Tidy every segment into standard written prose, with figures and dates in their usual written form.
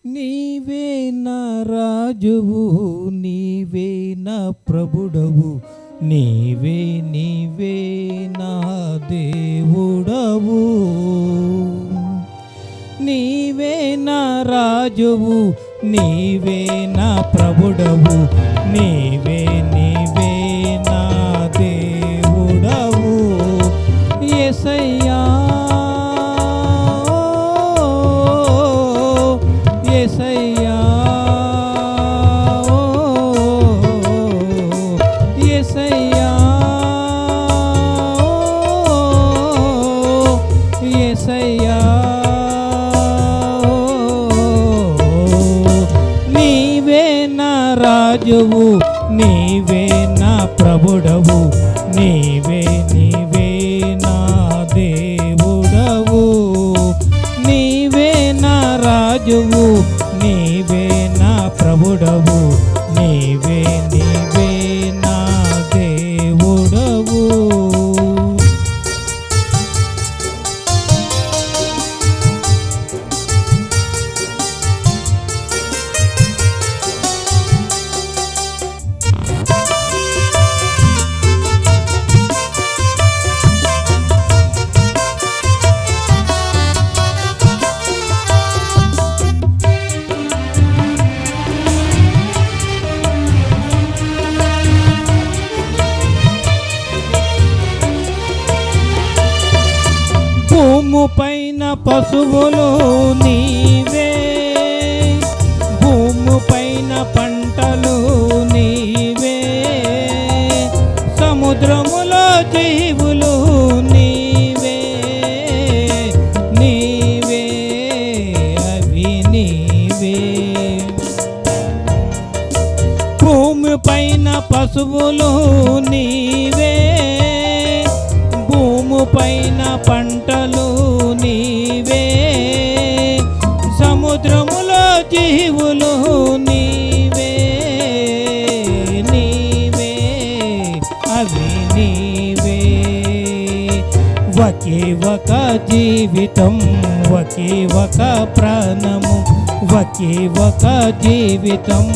నీవే నా రాజువు, నీవే నా ప్రభుడవు, నీవే నీవే నా దేవుడవు. నీవే నా రాజువు, నీవే నా ప్రభుడవు, నీవే నీవే నా దేవుడవు. యేసయ్యా యేసయ్యా యేసయ్యా యేసయ్యా. నీవే నా రాజువు, నీవే నా ప్రభుడవు, నీవే నీవే నా దేవుడవు. నీవే నా రాజువు, నీవే నా ప్రభుడవు, నీవే నీవే నా దేవుడవు. భూము పైన పశువులు నీవే, భూము పైన పంటలు నీవే, సముద్రములో జీవులు నీవే, నీవే అవి నీవే. భూమి పైన పశువులు నీవే, భూము పైన పంటలు నీవే, సముద్రములో జీవులు నీవే, నీవే అవి నీవే. ఒకే ఒక జీవితం, ఒకే ఒక ప్రాణము, ఒకే ఒక జీవితం,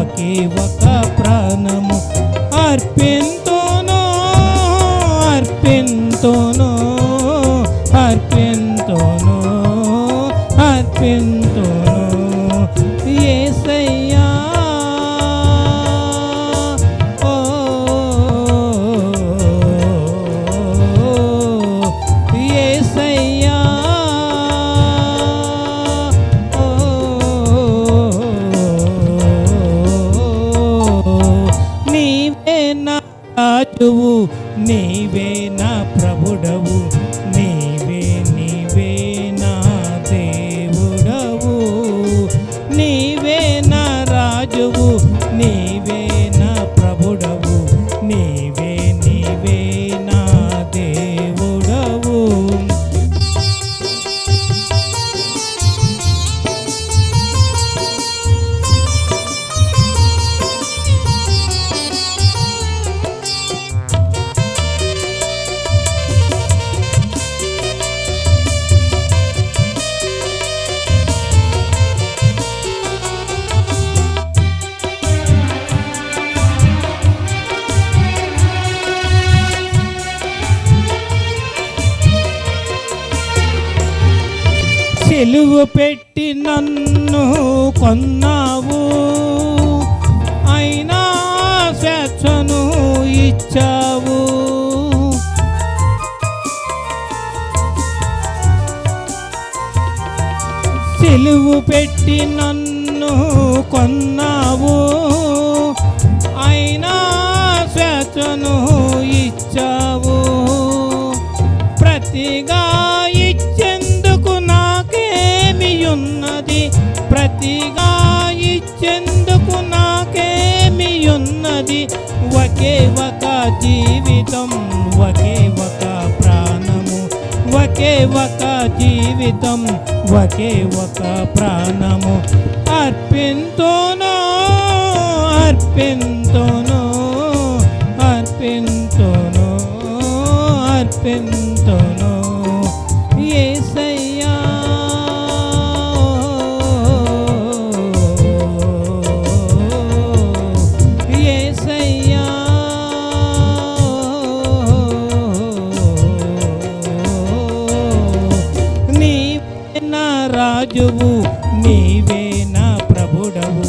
ఒకే ఒక ప్రాణము. అర్పింతును అర్పింతును అర్పింతును అర్పింతును. యేసయ్యా ఓ యేసయ్యా ఓ నీవే నా రాజువు, నీవే నా ప్రభుడవు, నీవే నీవే నా దేవుడవు. నీవే నా రాజువు, నీవే నా ప్రభుడవు, నీవే నీవే నా దేవుడవు. సిలువ పెట్టి నన్ను కొన్నావు, అయినా స్వేచ్ఛను ఇచ్చావు. సిలువ పెట్టి నన్ను కొన్నావు, అయినా స్వేచ్ఛను ఇచ్చావు. ప్రతిగా ఇచ్చేందుకు నాకేమి ఉన్నది, ప్రతిగా ఇచ్చేందుకు నాకేమి ఉన్నది. ఒకే ఒక జీవితం, ఒకే ఒక ప్రాణము, ఒకే ఒక జీవితం, ఒకే ఒక ప్రాణము. అర్పింతును అర్పింతును అర్పింతును అర్పింతును. యేసయ్యా రాజువు, నీవే నా ప్రభుడవు,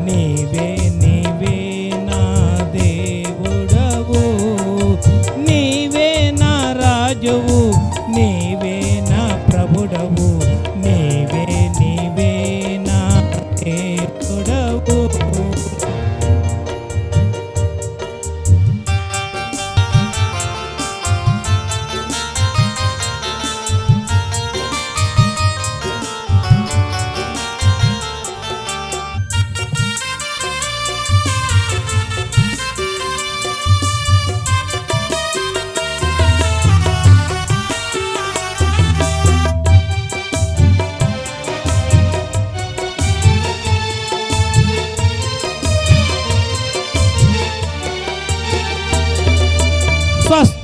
నీవే నీవే నా దేవుడవు. నీవే నా రాజువు, నీవే నా ప్రభుడవు, నీవే నీవే నా దేవుడవు.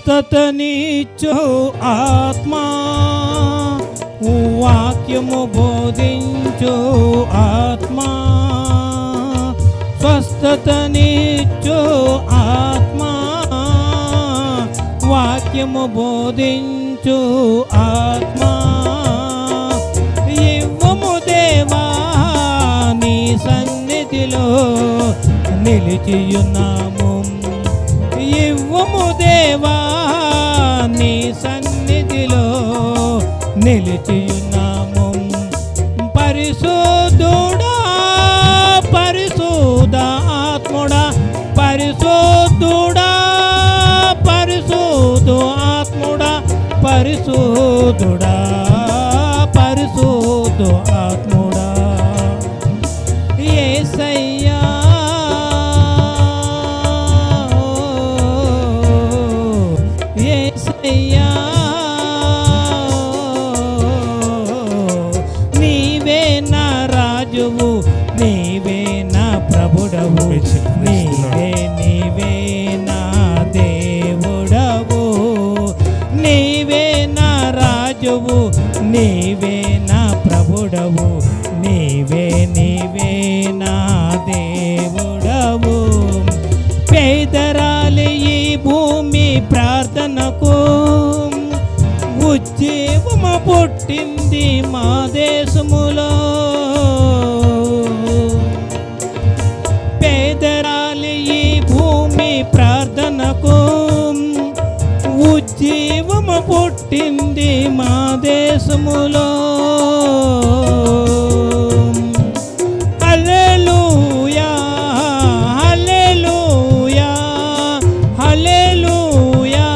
స్వస్థతనిచ్చు ఆత్మా, వాక్యము బోధించు ఆత్మా. స్వస్థతనిచ్చు ఆత్మా, వాక్యము బోధించు ఆత్మా. ఇవ్వము దేవా నీ సన్నిధిలో నిలిచియున్నాము. ఇవ్వము దేవా నీ సన్నిధిలో నిలిచియున్నాము. పరిశుద్ధుడా పరిశుద్ధాత్ముడా, పరిశుద్ధుడా పరిశుద్ధాత్ముడా, పరిశుద్ధుడా పరిశుద్ధాత్ముడా. యేసయ్యా యేసయ్యా, నీవే నా రాజువు, నీవే నా ప్రభుడవు, నీవే నీవే నా దేవుడవు. నీవే నా రాజువు, నీవే నా ప్రభుడవు, నీవే నీవే నా దేవుడవు. పేదరాలి ఈ భూమి ప్రార్థనకు ఉజ్జీవము పుట్టింది మా దేశములో. పేదరాలి ఈ భూమి ప్రార్థనకు ఉజ్జీవము పుట్టింది మా దేశములో. హల్లెలూయా హల్లెలూయా హల్లెలూయా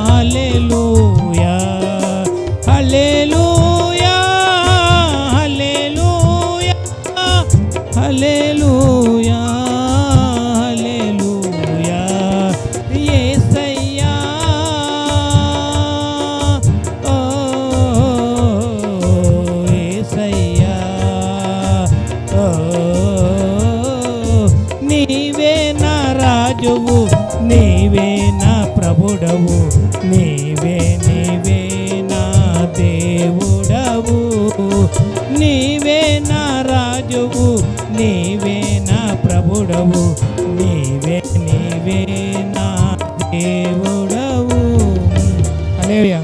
హల్లెలూయా హల్లెలూయా హల్లెలూయా హల్లెలూయా హల్లెలూయా. యేసయ్యా ఓ యేసయ్యా ఓ, నీవే నా రాజువు, నీవే నా ప్రభుడవు, నీవే నీవే నా దేవుడవు. నీవే నా రాజువు, నీవే నా ప్రభుడవు, నీవే నీవే నా దేవుడవు. హల్లెలూయా.